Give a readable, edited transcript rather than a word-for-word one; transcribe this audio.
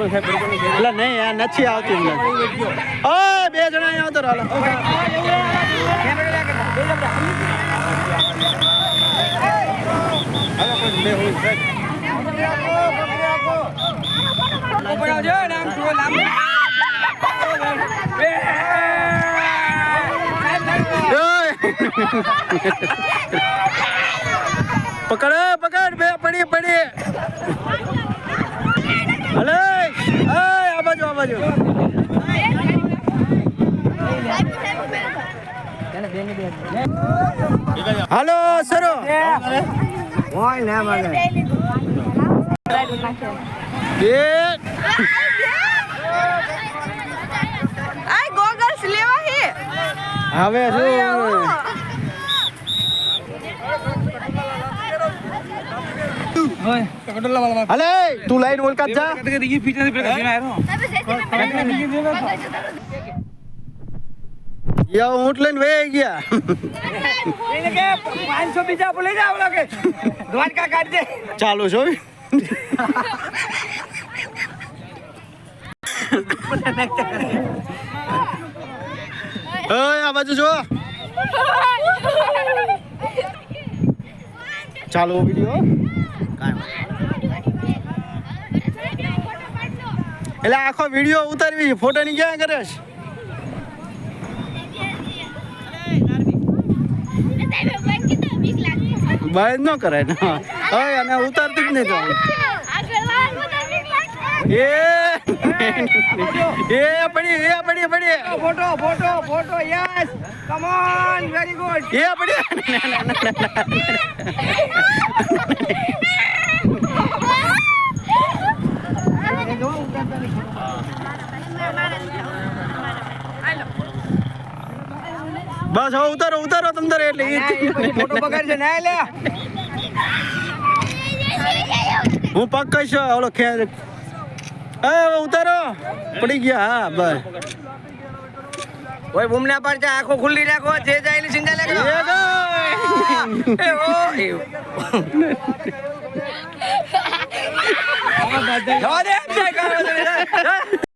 એટલે નહીં યાર નથી આવતી અમને ઓય બે જણા અહીંયા આવતો હાલો પકડ પકડ બે પડી પડી હલે આ બાજુ હાલો સરો હોય ને મને આય ગોગલ્સ લેવા હે હવે શું અલે તું લાઈન ઓલકા જા યા ઊંટ લઈને વે ગયા એને કે 500 બીજા બોલે જાવ લાગે દ્વારકા કાઢ દે ચાલુ છો ઓય આ બાજુ જો ચાલો વિડિયો એટલે આખો વિડિયો ઉતારવી ફોટો ની ક્યાં કરેશ બાય ન કરાય ને ઓય અને ઉતારતી જ નહીં તો પડી photo yes come on very good પડી બસ હવે ઉતારો તમતારે એટલે ફોટો બગાડશે ના લે હું પગ કઈશ ઓલો ખેર ઉતારો પડી ગયા હા બસ ઓય બૂમના પર છે આંખો ખુલ્લી રાખો જે જાય એની ચિંતા લે કરો જવા દે